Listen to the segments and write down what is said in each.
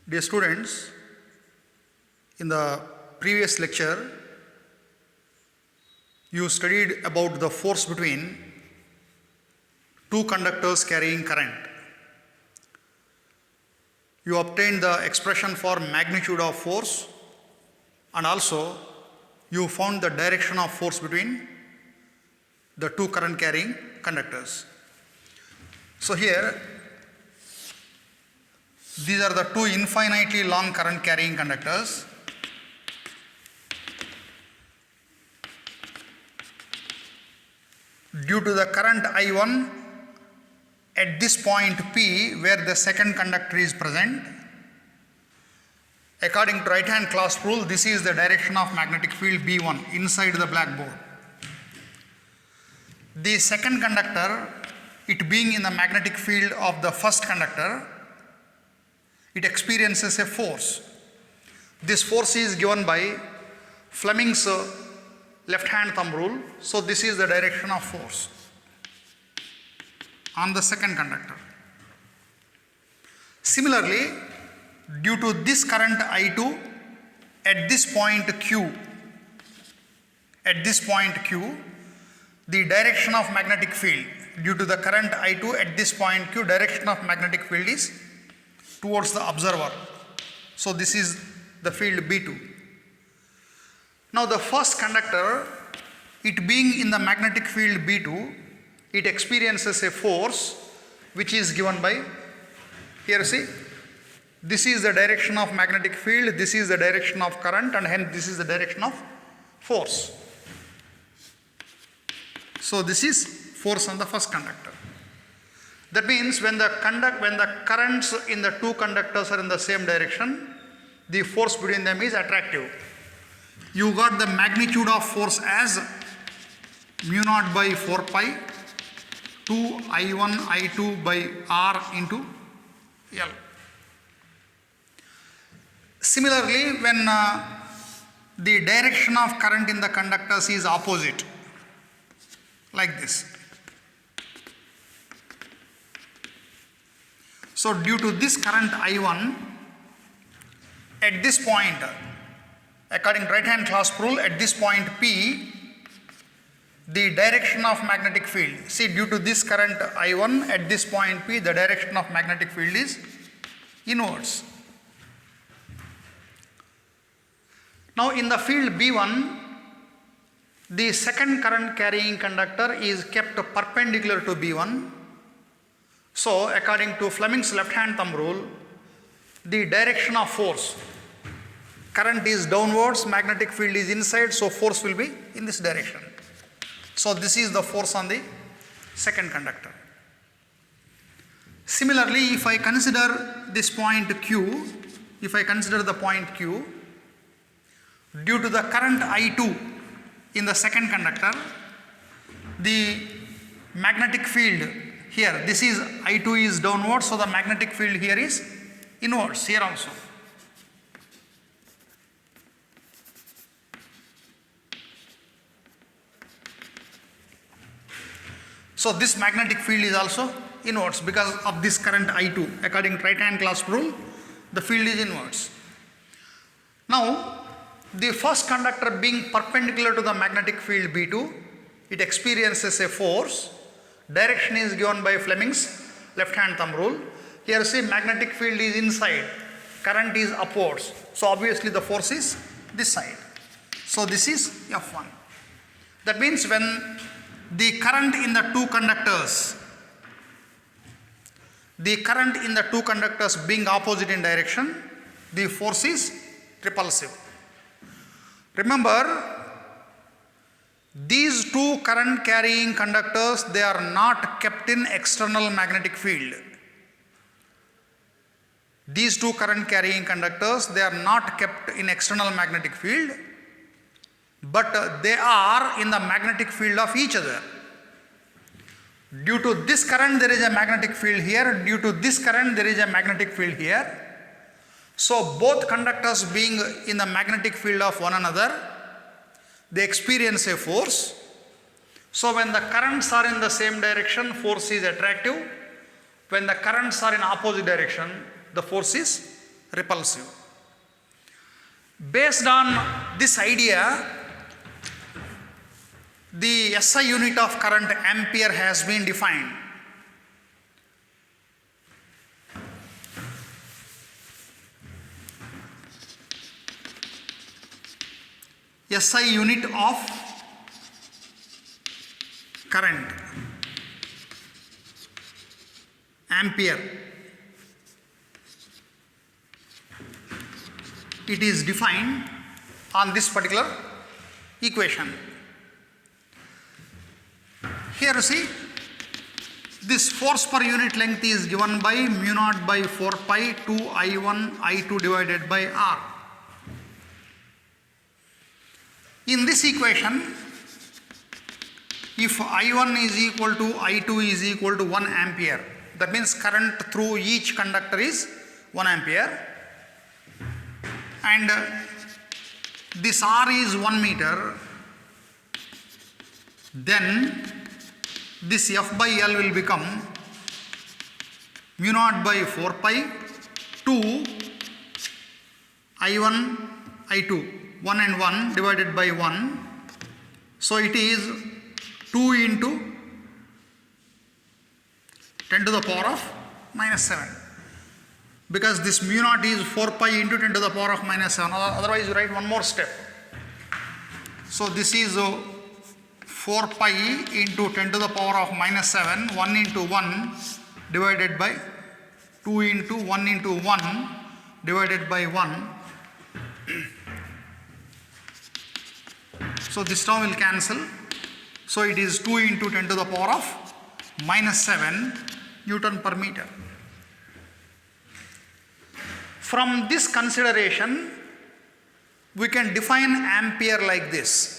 Dear students, in the previous lecture, you studied about the force between two conductors carrying current. You obtained the expression for magnitude of force and also you found the direction of force between the two current carrying conductors. So here, these are the two infinitely long current carrying conductors. Due to the current I1 at this point P where the second conductor is present, according to right hand clasp rule, this is the direction of magnetic field B1 inside the blackboard. The second conductor, it being in the magnetic field of the first conductor, it experiences a force. This force is given by Fleming's left hand thumb rule. So this is the direction of force on the second conductor. Similarly, due to this current I2 at this point Q, the direction of magnetic field due to the current I2 at this point Q, direction of magnetic field is towards the observer. So this is the field B2. Now the first conductor, it being in the magnetic field B2, it experiences a force which is given by, here see, this is the direction of magnetic field, this is the direction of current, and hence this is the direction of force. So this is force on the first conductor. That means when the currents in the two conductors are in the same direction, the force between them is attractive. You got the magnitude of force as mu naught by 4 pi 2 I1 I2 by R into L. Similarly, when the direction of current in the conductors is opposite, like this. So due to this current I1, at this point, according to right hand clasp rule, at this point P, the direction of magnetic field, see, due to this current I1 at this point P, the direction of magnetic field is inwards. Now in the field B1, the second current carrying conductor is kept perpendicular to B1. So according to Fleming's left hand thumb rule, the direction of force, current is downwards, magnetic field is inside, so force will be in this direction. So this is the force on the second conductor. Similarly, if I consider this point Q, if I consider the point Q, due to the current I2 in the second conductor, the magnetic field here, this is I2 is downwards, so the magnetic field here is inwards, here also. So this magnetic field is also inwards because of this current I2. According to right hand clasp rule, the field is inwards. Now, the first conductor being perpendicular to the magnetic field B2, it experiences a force. Direction is given by Fleming's left hand thumb rule. Here see, magnetic field is inside, current is upwards. So obviously the force is this side. So this is F1. That means when the current in the two conductors being opposite in direction, the force is repulsive. Remember, these two current carrying conductors, they are not kept in external magnetic field. These two current carrying conductors, they are not kept in external magnetic field, but they are in the magnetic field of each other. Due to this current, there is a magnetic field here. Due to this current, there is a magnetic field here. So both conductors being in the magnetic field of one another, they experience a force. So when the currents are in the same direction, force is attractive. When the currents are in opposite direction, the force is repulsive. Based on this idea, the SI unit of current ampere has been defined. SI unit of current ampere, it is defined on this particular equation. Here you see, this force per unit length is given by mu naught by 4 pi 2 I1 I2 divided by R. In this equation, if I1 is equal to I2 is equal to 1 ampere, that means current through each conductor is 1 ampere, and this R is 1 meter, then this F by L will become mu naught by 4 pi 2 I1 I2, 1 and 1 divided by 1. So it is 2 into 10 to the power of minus 7, because this mu naught is 4 pi into 10 to the power of minus 7. Otherwise you write one more step. So this is 4 pi into 10 to the power of minus 7, 1 into 1 divided by 2 into 1 into 1 divided by 1. So this term will cancel. So it is 2 into 10 to the power of minus 7 Newton per meter. From this consideration, we can define ampere like this.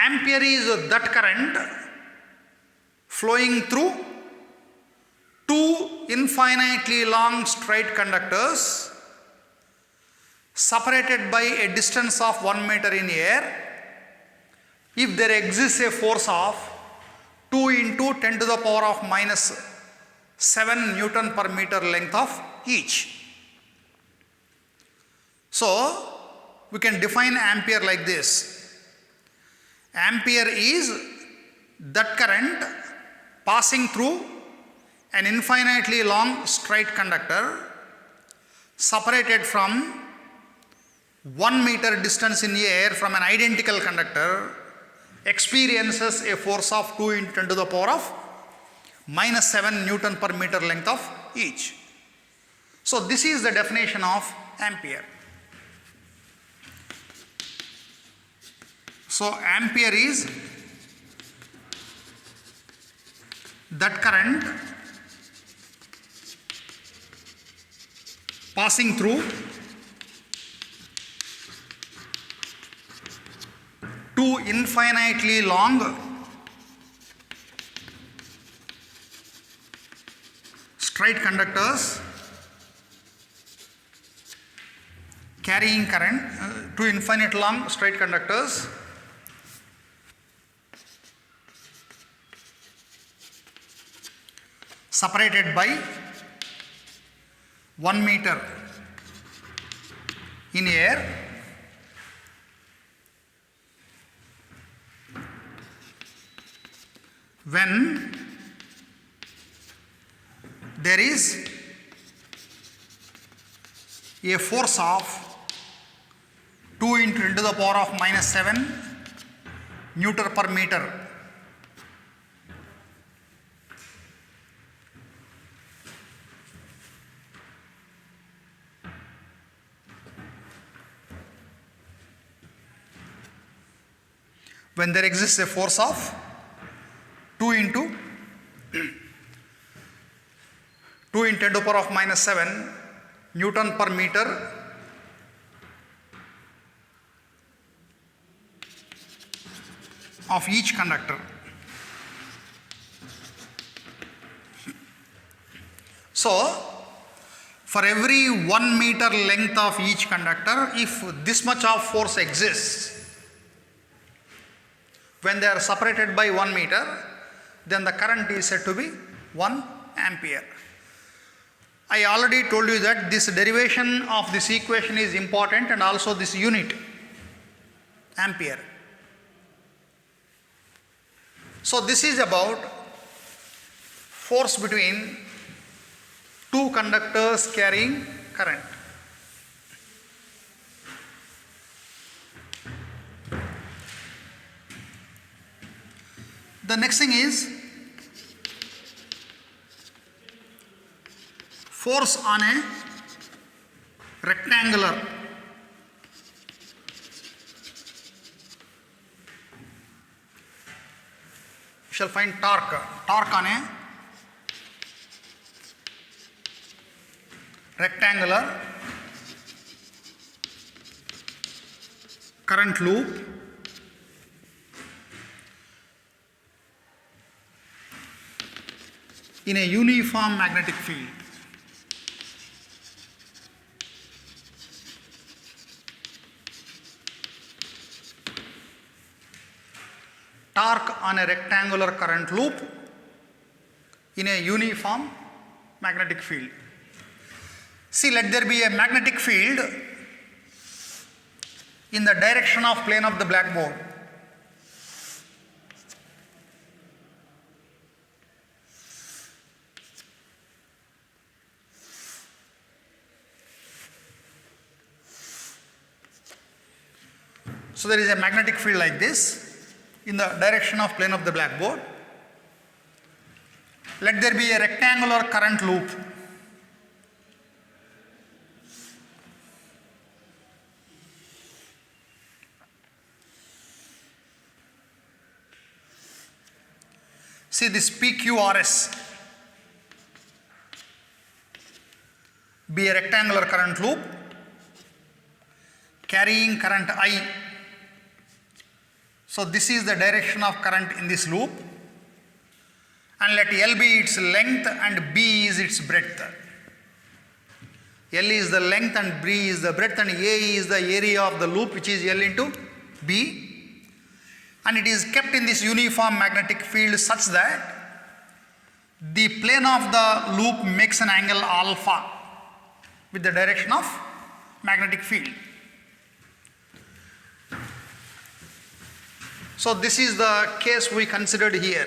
Ampere is that current flowing through two infinitely long straight conductors separated by a distance of 1 meter in air, if there exists a force of 2 into 10 to the power of minus 7 Newton per meter length of each. So we can define ampere like this. Ampere is that current passing through an infinitely long straight conductor separated from 1 meter distance in air from an identical conductor experiences a force of 2 into 10 to the power of minus 7 Newton per meter length of each. So this is the definition of ampere. So ampere is that current passing through two infinitely long straight conductors carrying current, two infinite long straight conductors separated by 1 meter in air, when there is a force of 2 into 10 to the power of minus 7 Newton per meter. When there exists a force of 2 into 10 to the power of minus 7 Newton per meter of each conductor. So, for every 1 meter length of each conductor, if this much of force exists, when they are separated by 1 meter, then the current is said to be 1 ampere. I already told you that this derivation of this equation is important, and also this unit, ampere. So this is about force between two conductors carrying current. The next thing is force on a rectangular we shall find torque on a rectangular current loop in a uniform magnetic field. Torque on a rectangular current loop in a uniform magnetic field. See, let there be a magnetic field in the direction of plane of the blackboard. So there is a magnetic field like this in the direction of plane of the blackboard. Let there be a rectangular current loop. See this PQRS be a rectangular current loop carrying current I. So this is the direction of current in this loop, and let L be its length and B is its breadth. L is the length and B is the breadth, and A is the area of the loop, which is L into B, and it is kept in this uniform magnetic field such that the plane of the loop makes an angle alpha with the direction of magnetic field. So this is the case we considered here.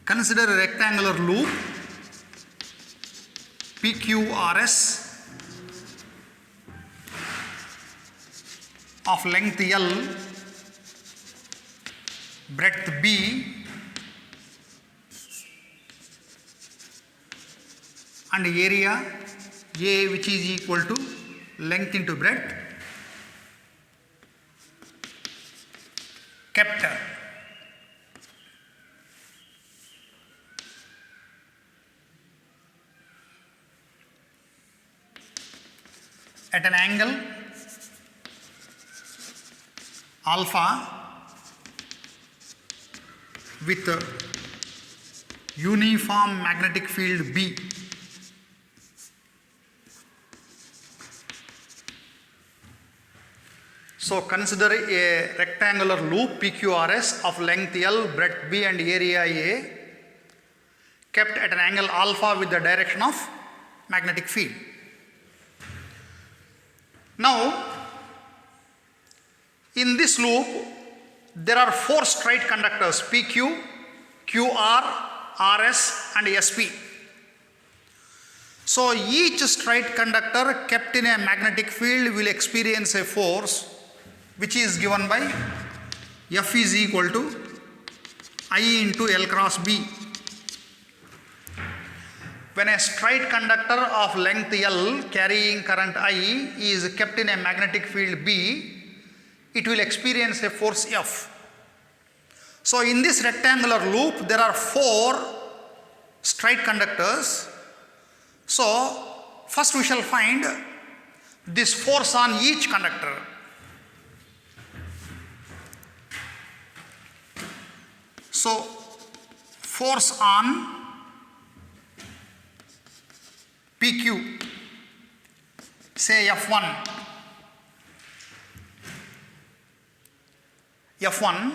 Consider a rectangular loop PQRS of length L, breadth B, and area A, which is equal to length into breadth, kept at an angle alpha with a uniform magnetic field B. So consider a rectangular loop PQRS of length L, breadth B, and area A kept at an angle alpha with the direction of magnetic field. Now, in this loop, there are four straight conductors PQ, QR, RS, and SP. So each straight conductor kept in a magnetic field will experience a force which is given by F is equal to I into L cross B. When a straight conductor of length L carrying current I is kept in a magnetic field B, it will experience a force F. So in this rectangular loop, there are four straight conductors. So first we shall find this force on each conductor. So force on PQ, say F1, F1.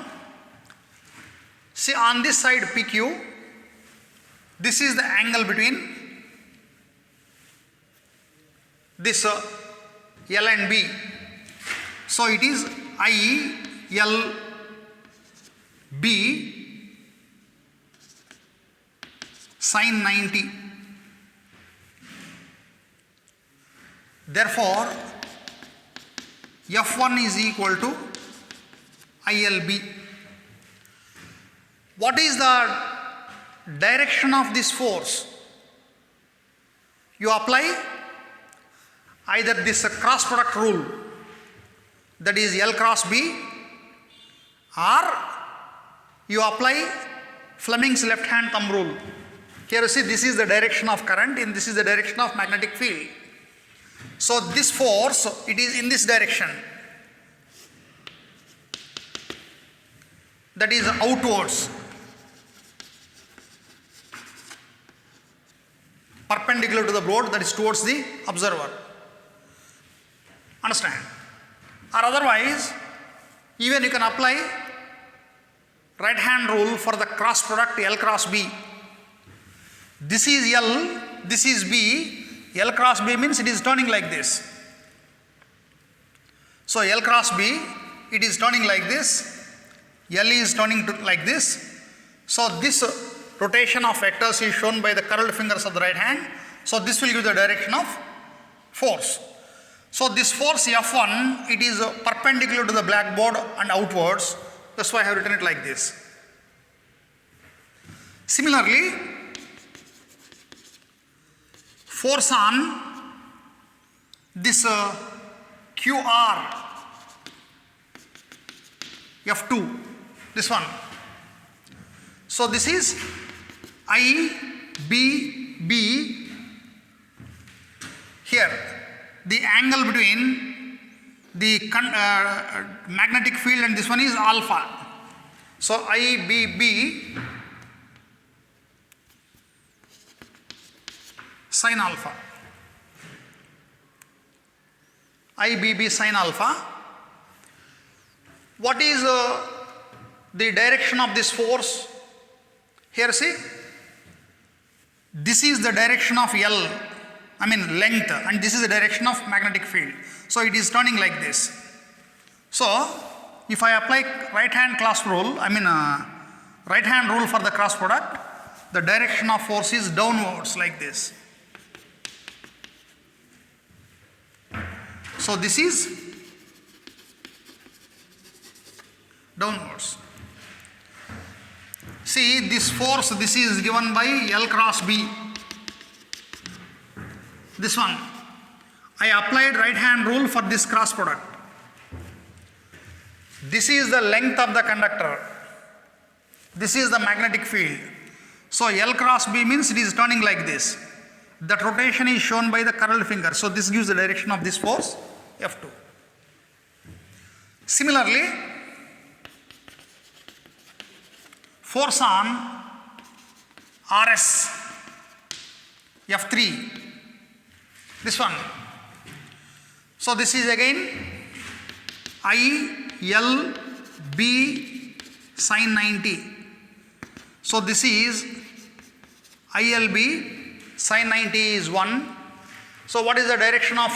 See, on this side PQ, this is the angle between this L and B. So it is ILB sin 90. Therefore, F1 is equal to ILB. What is the direction of this force? You apply either this cross product rule, that is L cross B, or you apply Fleming's left hand thumb rule. Here you see, this is the direction of current and this is the direction of magnetic field. So this force, it is in this direction, that is outwards, perpendicular to the board, that is towards the observer. Understand? Or otherwise, even you can apply right hand rule for the cross product L cross B. This is L, this is B. L cross B means it is turning like this. So L cross B, it is turning like this. L is turning like this. So this rotation of vectors is shown by the curled fingers of the right hand. So this will give the direction of force. So this force F1, it is perpendicular to the blackboard and outwards. That's why I have written it like this. Similarly, force on this QR F2, this one. So this is IBB. Here, the angle between the magnetic field and this one is alpha. So IBB sin alpha. IBB sin alpha. What is the direction of this force? Here see, this is the direction of L, I mean length, and this is the direction of magnetic field. So it is turning like this. So if I apply right hand clasp rule, I mean right hand rule for the cross product, the direction of force is downwards like this. So this is downwards. See, this force, this is given by L cross B. This one. I applied right hand rule for this cross product. This is the length of the conductor. This is the magnetic field. So L cross B means it is turning like this. That rotation is shown by the curled finger. So this gives the direction of this force, F2. Similarly, force on RS, F3, this one. So this is again ILB sin 90. So this is ILB sin 90 is 1. So what is the direction of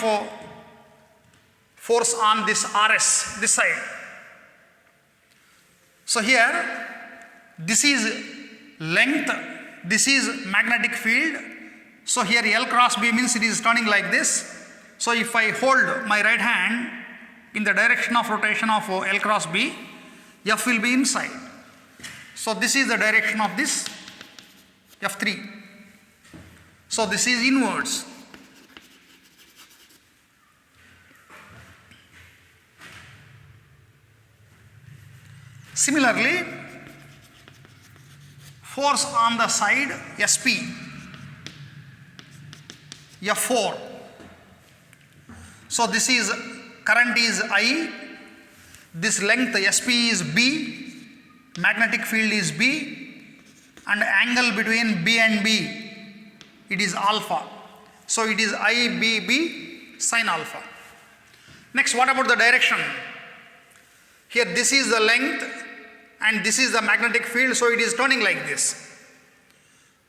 force on this RS, this side? So here, this is length, this is magnetic field. So here L cross B means it is turning like this. So if I hold my right hand in the direction of rotation of L cross B, F will be inside. So this is the direction of this F3. So this is inwards. Similarly, force on the side SP, F4. So this is, current is I, this length SP is B, magnetic field is B, and angle between B and B, it is alpha. So it is IBB sin alpha. Next, what about the direction? Here this is the length and this is the magnetic field, so it is turning like this.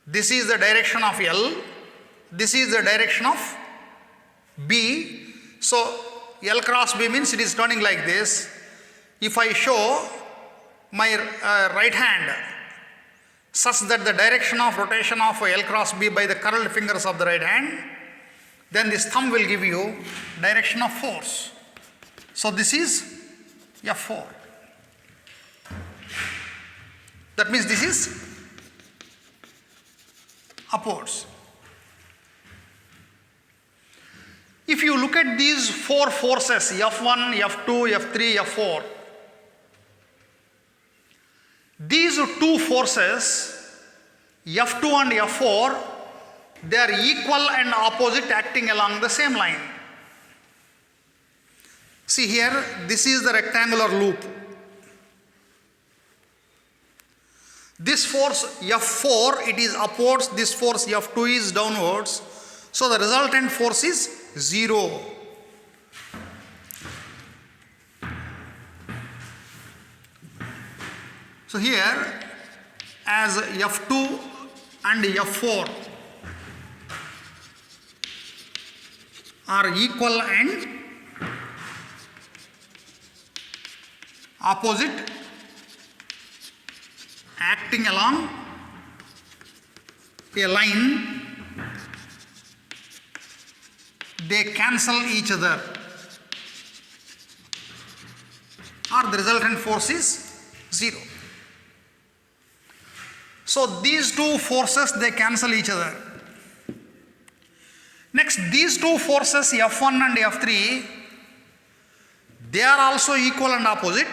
This is the direction of L, this is the direction of B. So L cross B means it is turning like this. If I show my right hand such that the direction of rotation of L cross B by the curled fingers of the right hand, then this thumb will give you direction of force. So this is F4. That means this is upwards. If you look at these four forces, F1, F2, F3, F4, these two forces, F2 and F4, they are equal and opposite acting along the same line. See here, this is the rectangular loop. This force F4, it is upwards, this force F2 is downwards. So the resultant force is 0. So here, as F2 and F4 are equal and opposite, acting along a line, they cancel each other, or the resultant force is 0. So these two forces, they cancel each other. Next, these two forces F1 and F3, they are also equal and opposite,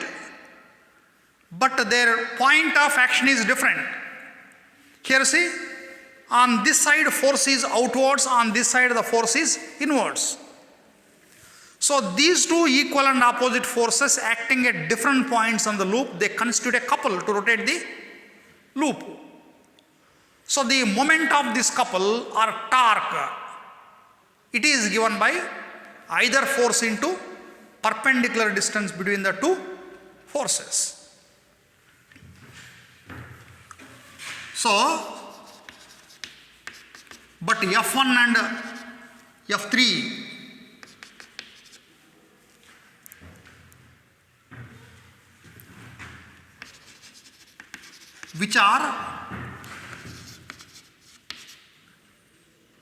but their point of action is different. Here see, on this side force is outwards, on this side the force is inwards. So these two equal and opposite forces acting at different points on the loop, they constitute a couple to rotate the loop. So the moment of this couple or torque, it is given by either force into perpendicular distance between the two forces. So, but F1 and F3, which are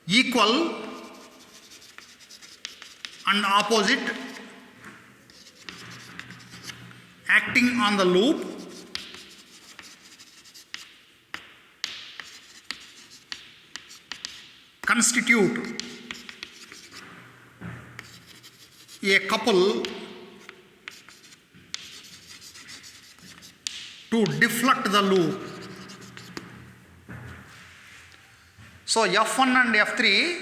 equal and opposite, acting on the loop, constitute a couple to deflect the loop. So F1 and F3,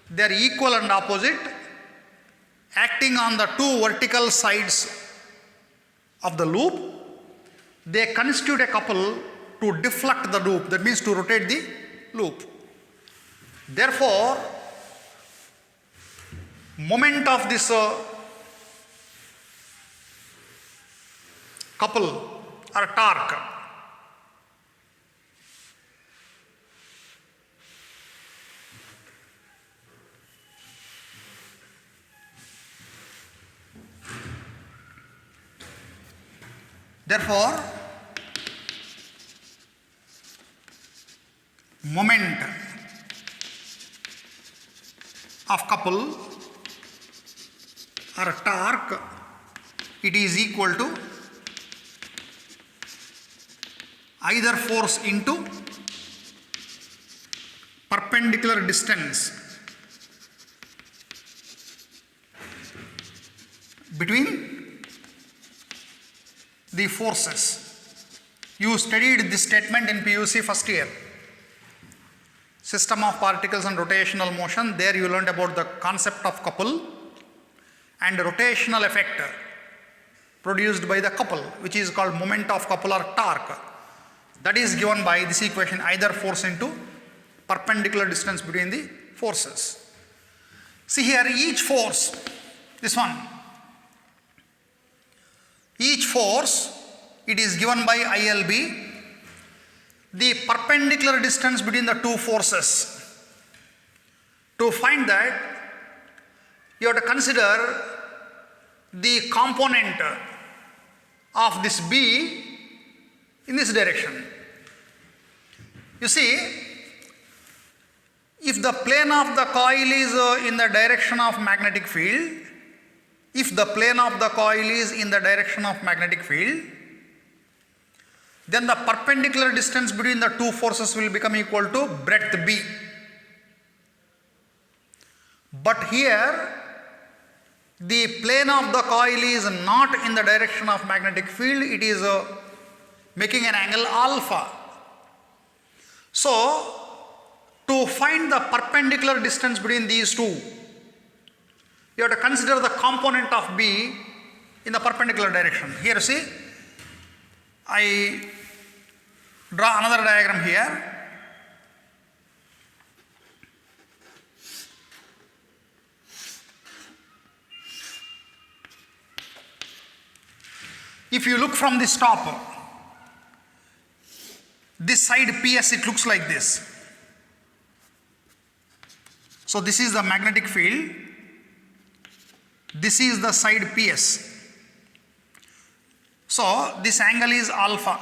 they are equal and opposite, acting on the two vertical sides of the loop. They constitute a couple to deflect the loop, that means to rotate the loop. Therefore, moment of this couple or torque, therefore, moment of couple or torque, it is equal to either force into perpendicular distance between the forces. You studied this statement in PUC first year. System of particles and rotational motion. There you learned about the concept of couple and rotational effect produced by the couple, which is called moment of couple or torque. That is given by this equation, either force into perpendicular distance between the forces. See here, each force, this one, each force, it is given by ILB, the perpendicular distance between the two forces. To find that, you have to consider the component of this B in this direction. You see, if the plane of the coil is in the direction of magnetic field, if the plane of the coil is in the direction of magnetic field, then the perpendicular distance between the two forces will become equal to breadth B. But here, the plane of the coil is not in the direction of magnetic field, it is making an angle alpha. So, to find the perpendicular distance between these two, you have to consider the component of B in the perpendicular direction. Here see, I draw another diagram here. If you look from this top, this side PS, it looks like this. So this is the magnetic field. This is the side PS. So this angle is alpha.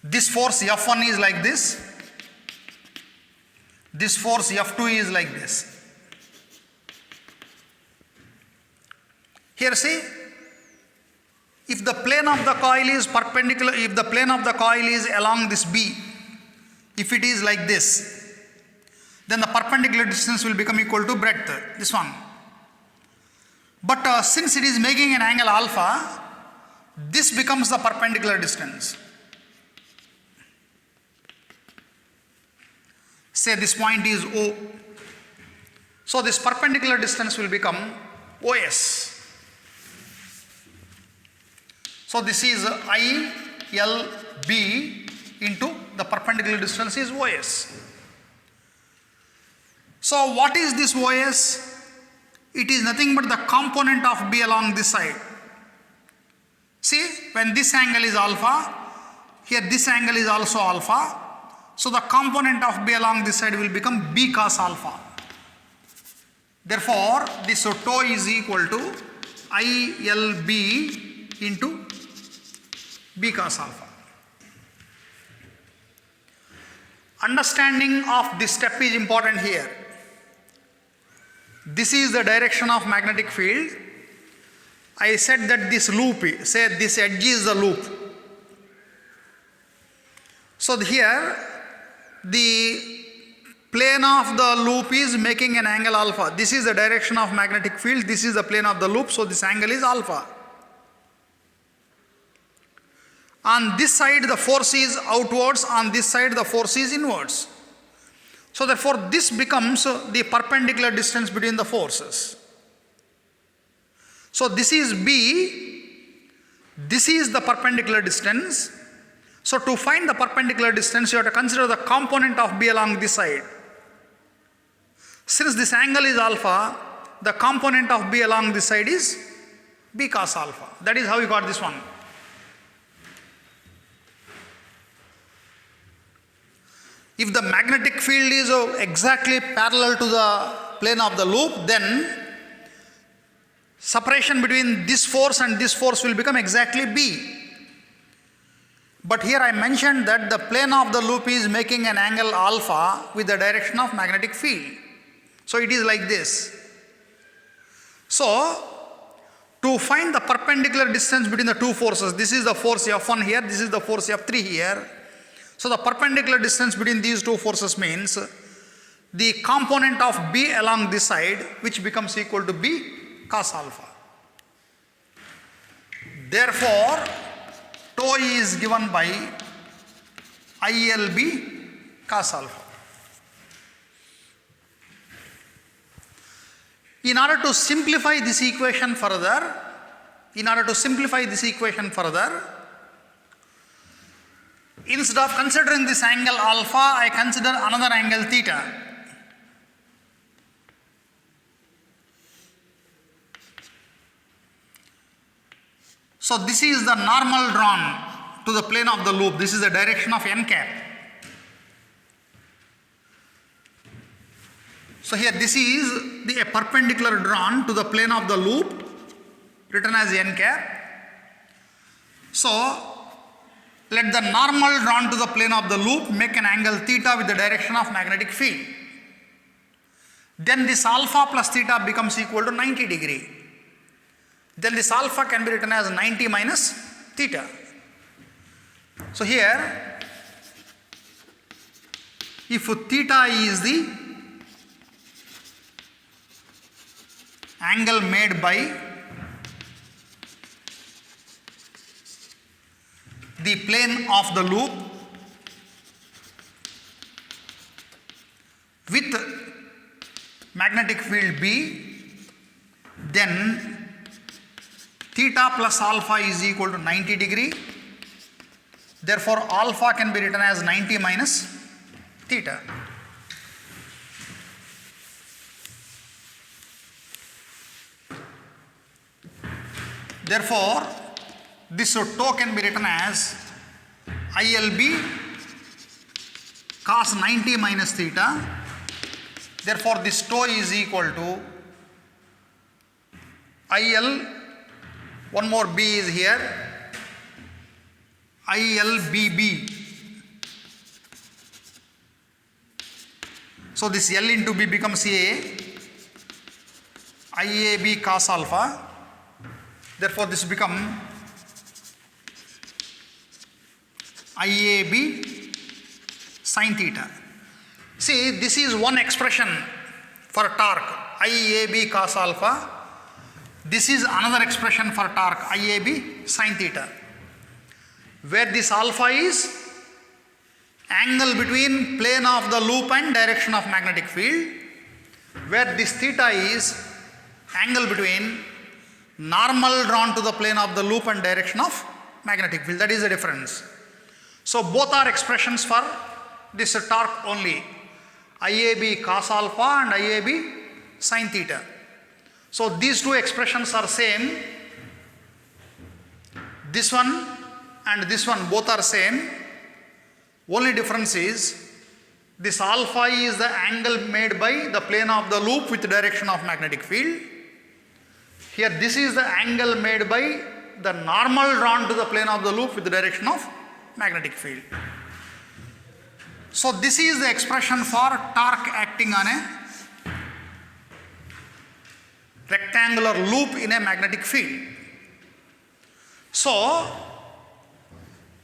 This force F1 is like this. This force F2 is like this. Here see, if the plane of the coil is perpendicular, if the plane of the coil is along this B, if it is like this, then the perpendicular distance will become equal to breadth, this one. But since it is making an angle alpha, this becomes the perpendicular distance. Say this point is O. So this perpendicular distance will become OS. So this is ILB into the perpendicular distance is OS. So what is this OS? It is nothing but the component of B along this side. See, when this angle is alpha, here this angle is also alpha. So the component of B along this side will become B cos alpha. Therefore, this tau is equal to ILB into B cos alpha. Understanding of this step is important here. This is the direction of magnetic field. I said that this loop, say this edge is the loop. So here, the plane of the loop is making an angle alpha. This is the direction of magnetic field. This is the plane of the loop. So this angle is alpha. On this side the force is outwards, on this side the force is inwards. So therefore this becomes the perpendicular distance between the forces. So this is B, this is the perpendicular distance. So to find the perpendicular distance, you have to consider the component of B along this side. Since this angle is alpha, the component of B along this side is B cos alpha. That is how you got this one. If the magnetic field is exactly parallel to the plane of the loop, then separation between this force and this force will become exactly B. But here I mentioned that the plane of the loop is making an angle alpha with the direction of magnetic field. So it is like this. So to find the perpendicular distance between the two forces, this is the force F1 here, this is the force F3 here. So the perpendicular distance between these two forces means the component of B along this side, which becomes equal to B cos alpha. Therefore, tau is given by ILB cos alpha. In order to simplify this equation further, instead of considering this angle alpha, I consider another angle theta. So this is the normal drawn to the plane of the loop. This is the direction of n cap. So here this is a perpendicular drawn to the plane of the loop, written as n cap. So let the normal drawn to the plane of the loop make an angle theta with the direction of magnetic field. Then this alpha plus theta becomes equal to 90 degree. Then this alpha can be written as 90 minus theta. So here, if theta is the angle made by the plane of the loop with magnetic field B, then theta plus alpha is equal to 90 degree. Therefore, alpha can be written as 90 minus theta. Therefore, this tau can be written as ILB cos 90 minus theta. Therefore, this tau is equal to IL, one more B is here, ILBB. So this L into B becomes A, IAB cos alpha. Therefore, this become IAB sin theta. See, this is one expression for torque, IAB cos alpha. This is another expression for torque, IAB sin theta, where this alpha is angle between plane of the loop and direction of magnetic field, where this theta is angle between normal drawn to the plane of the loop and direction of magnetic field. That is the difference. So both are expressions for this torque only, IAB cos alpha and IAB sin theta. So these two expressions are same. This one and this one both are same. Only difference is this alpha is the angle made by the plane of the loop with direction of magnetic field. Here this is the angle made by the normal drawn to the plane of the loop with the direction of magnetic field. So this is the expression for torque acting on a rectangular loop in a magnetic field. So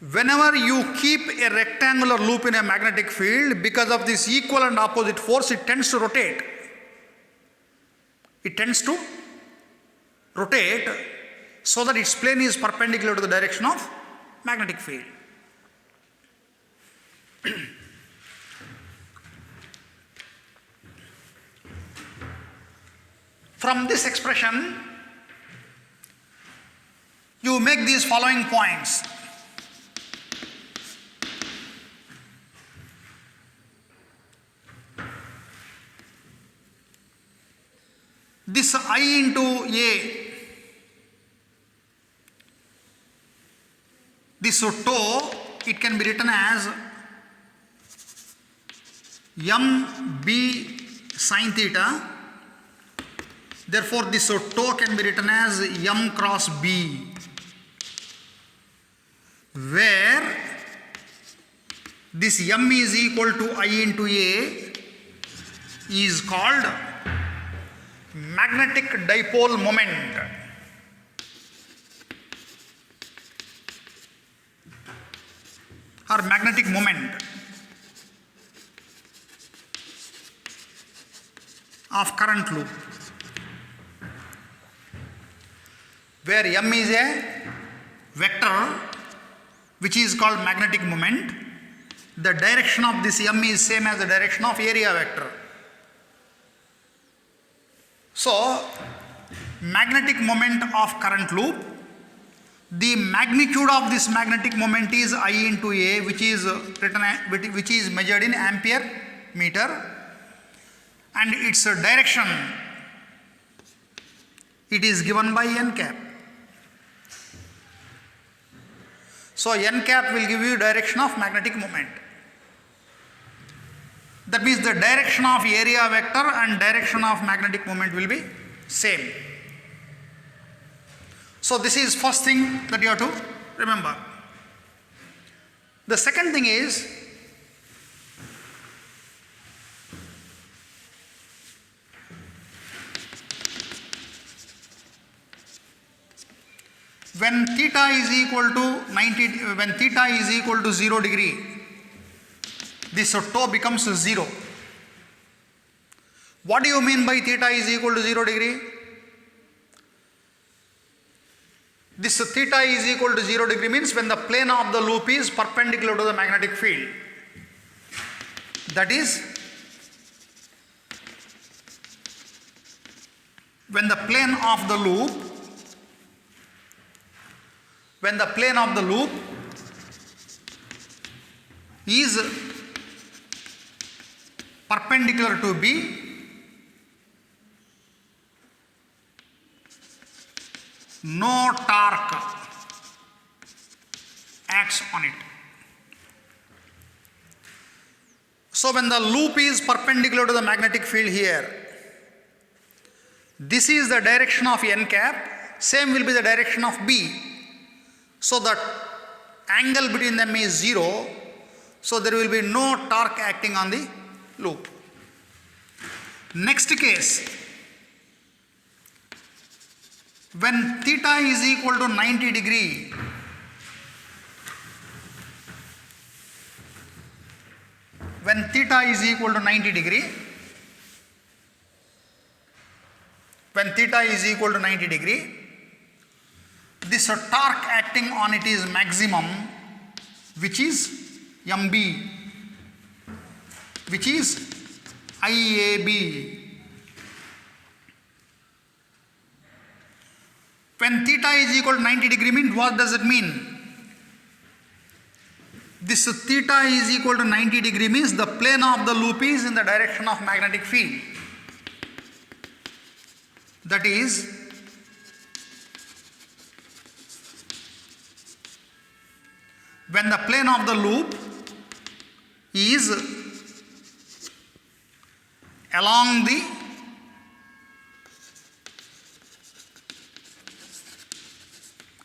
whenever you keep a rectangular loop in a magnetic field, because of this equal and opposite force, it tends to rotate. It tends to rotate so that its plane is perpendicular to the direction of magnetic field. From this expression, you make these following points. This I into A, this tau, it can be written as MB sin theta. Therefore, this tau can be written as M cross B, where this M is equal to I into A is called magnetic dipole moment. Or magnetic moment of current loop, where M is a vector which is called magnetic moment. The direction of this M is same as the direction of area vector. So, magnetic moment of current loop, the magnitude of this magnetic moment is I into A, which is measured in ampere meter, and its direction, it is given by n cap. So n cap will give you direction of magnetic moment. That means the direction of area vector and direction of magnetic moment will be same. So this is first thing that you have to remember. The second thing is, when theta is equal to 90, when theta is equal to 0 degree, this tau becomes 0. What do you mean by theta is equal to 0 degree? This theta is equal to 0 degree means when the plane of the loop is perpendicular to the magnetic field. That is, when the plane of the loop, is perpendicular to B, no torque acts on it. So when the loop is perpendicular to the magnetic field here, this is the direction of n cap, same will be the direction of B. So the angle between them is 0, so there will be no torque acting on the loop. Next case, when theta is equal to 90 degree, when theta is equal to 90 degree, this torque acting on it is maximum, which is MB, which is IAB. When theta is equal to 90 degree means, what does it mean? This theta is equal to 90 degree means the plane of the loop is in the direction of magnetic field. That is, when the plane of the loop is along the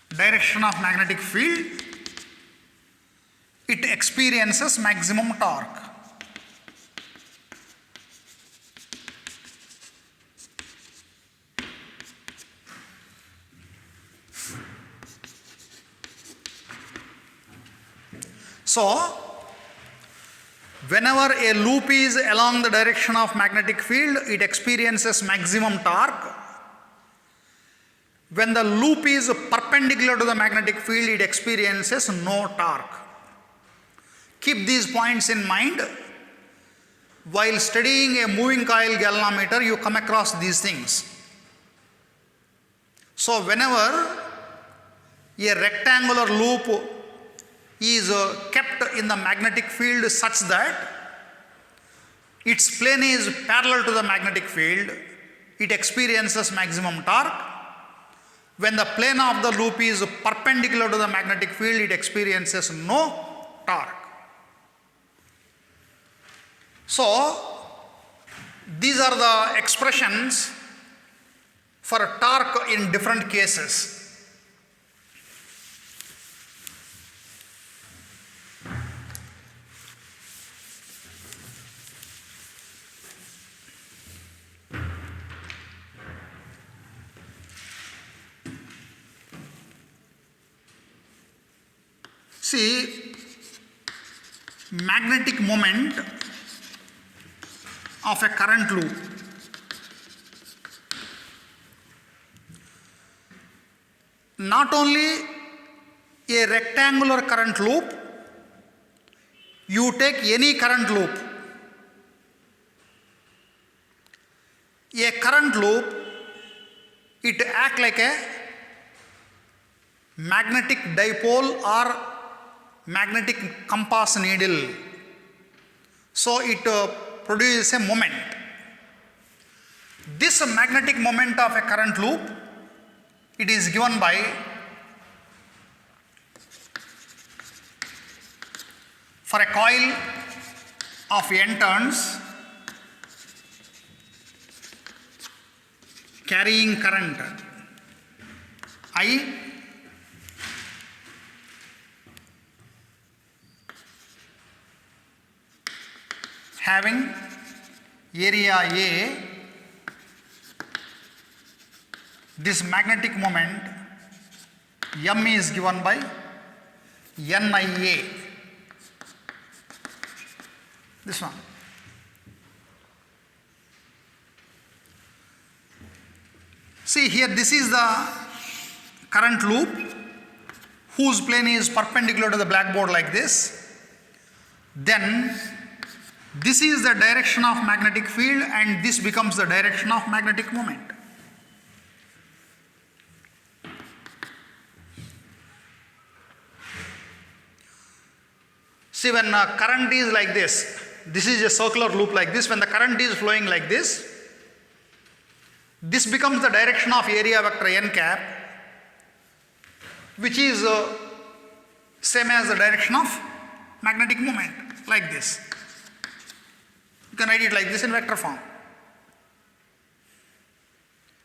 direction of magnetic field, it experiences maximum torque. So, whenever a loop is along the direction of magnetic field, it experiences maximum torque. When the loop is perpendicular to the magnetic field, it experiences no torque. Keep these points in mind. While studying a moving coil galvanometer, you come across these things. So, whenever a rectangular loop is kept in the magnetic field such that its plane is parallel to the magnetic field, it experiences maximum torque. When the plane of the loop is perpendicular to the magnetic field, it experiences no torque. So, these are the expressions for torque in different cases. See, magnetic moment of a current loop. Not only a rectangular current loop, you take any current loop. A current loop, it acts like a magnetic dipole or magnetic compass needle. So it produces a moment. This magnetic moment of a current loop, it is given by for a coil of n turns carrying current I having area A, this magnetic moment M is given by NIA. This one. See here, this is the current loop whose plane is perpendicular to the blackboard like this. Then this is the direction of magnetic field and this becomes the direction of magnetic moment. See, when current is like this is a circular loop like this. When the current is flowing like this becomes the direction of area vector n cap, which is same as the direction of magnetic moment, like this. You can write it like this in vector form.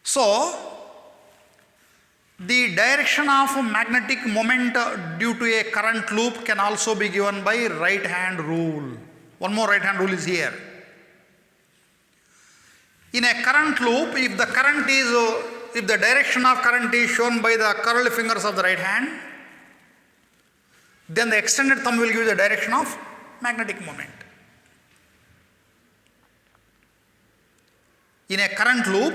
So, the direction of magnetic moment due to a current loop can also be given by right hand rule. One more right hand rule is here. In a current loop, if the direction of current is shown by the curled fingers of the right hand, then the extended thumb will give the direction of magnetic moment. In a current loop,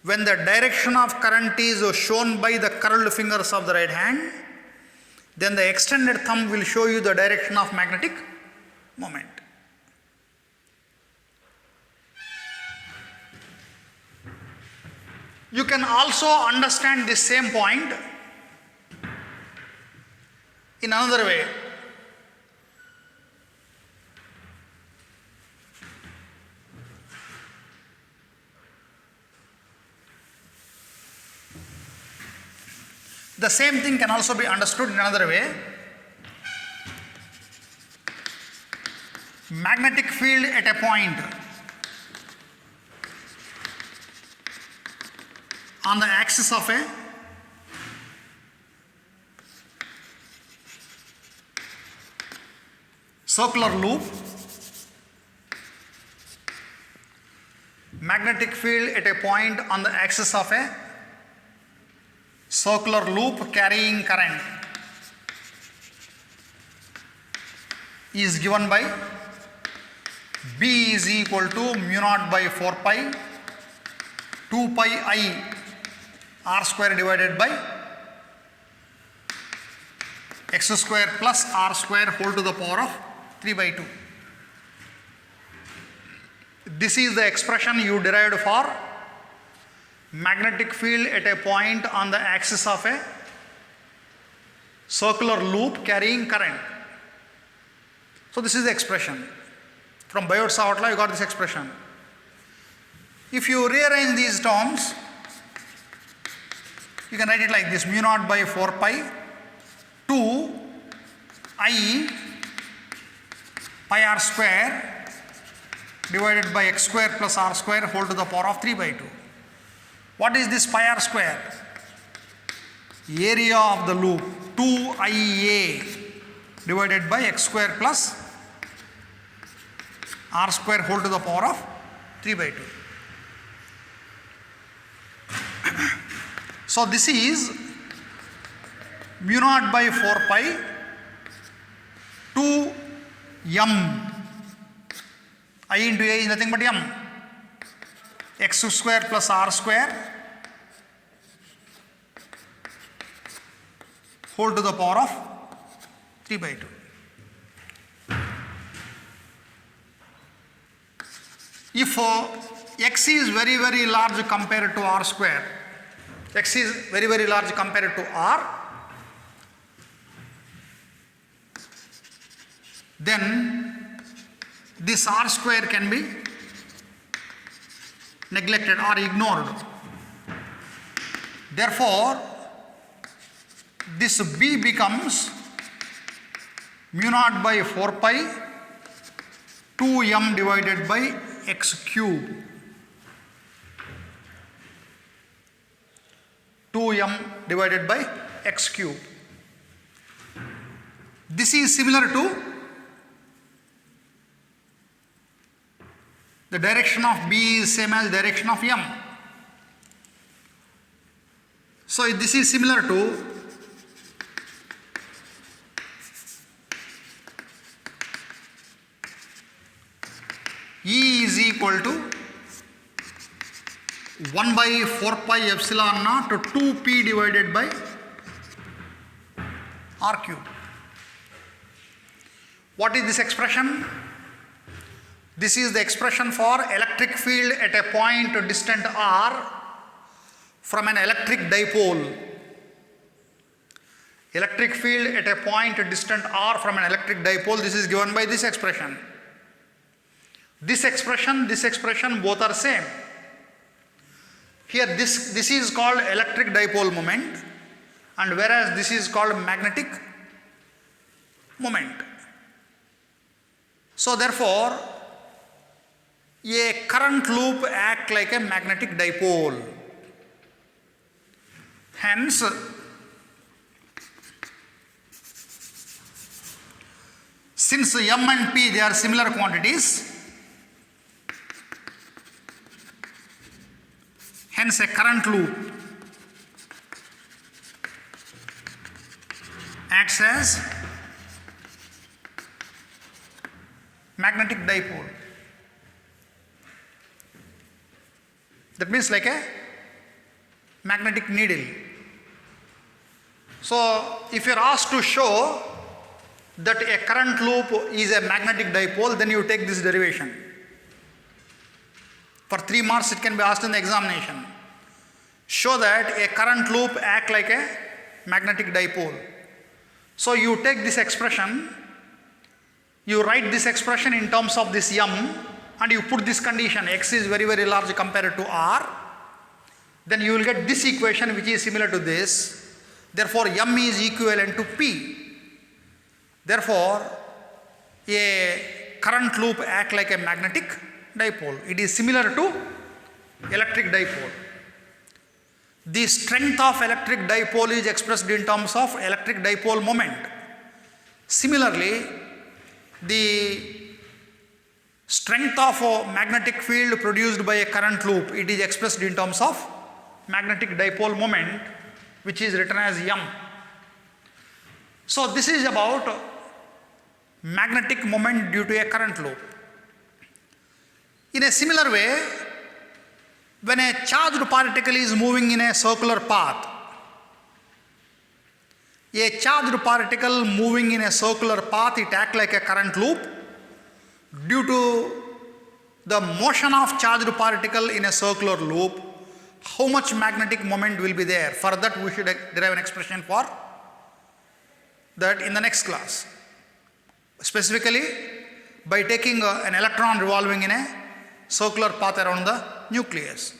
when the direction of current is shown by the curled fingers of the right hand, then the extended thumb will show you the direction of magnetic moment. You can also understand this same point in another way. The same thing can also be understood in another way. Magnetic field at a point on the axis of a circular loop, magnetic field at a point on the axis of a circular loop carrying current is given by B is equal to mu naught by 4 pi 2 pi I r square divided by x square plus r square whole to the power of 3 by 2. This is the expression you derived for magnetic field at a point on the axis of a circular loop carrying current. So this is the expression. From Biot-Savart law you got this expression. If you rearrange these terms, you can write it like this: mu naught by 4 pi 2 I pi r square divided by x square plus r square whole to the power of 3 by 2. What is this pi r square? Area of the loop 2IA divided by x square plus r square whole to the power of 3 by 2. So this is mu naught by 4 pi 2 m. I into a is nothing but m. X square plus r square whole to the power of 3 by 2. If x is very very large compared to r square, x is very very large compared to r, then this r square can be neglected or ignored. Therefore, this b becomes mu naught by 4 pi 2m divided by x cube. 2m divided by x cube. This is similar to the direction of B is same as direction of m. So this is similar to E is equal to 1 by 4 pi epsilon naught to 2p divided by r cube. What is this expression? This is the expression for electric field at a point distant r from an electric dipole. Electric field at a point distant r from an electric dipole, this is given by this expression. This expression both are same. Here this is called electric dipole moment, and whereas this is called magnetic moment. So therefore, a current loop acts like a magnetic dipole. Hence, since m and p, they are similar quantities, hence a current loop acts as magnetic dipole. That means like a magnetic needle. So if you are asked to show that a current loop is a magnetic dipole, then you take this derivation. For 3 marks it can be asked in the examination. Show that a current loop acts like a magnetic dipole. So you take this expression, you write this expression in terms of this m, and you put this condition, x is very very large compared to r, then you will get this equation which is similar to this. Therefore m is equivalent to p. Therefore a current loop acts like a magnetic dipole. It is similar to electric dipole. The strength of electric dipole is expressed in terms of electric dipole moment. Similarly, the strength of a magnetic field produced by a current loop, it is expressed in terms of magnetic dipole moment, which is written as m. So this is about magnetic moment due to a current loop. In a similar way, when a charged particle is moving in a circular path, a charged particle moving in a circular path, it acts like a current loop. Due to the motion of charged particle in a circular loop, how much magnetic moment will be there? For that we should derive an expression for that in the next class. Specifically by taking an electron revolving in a circular path around the nucleus.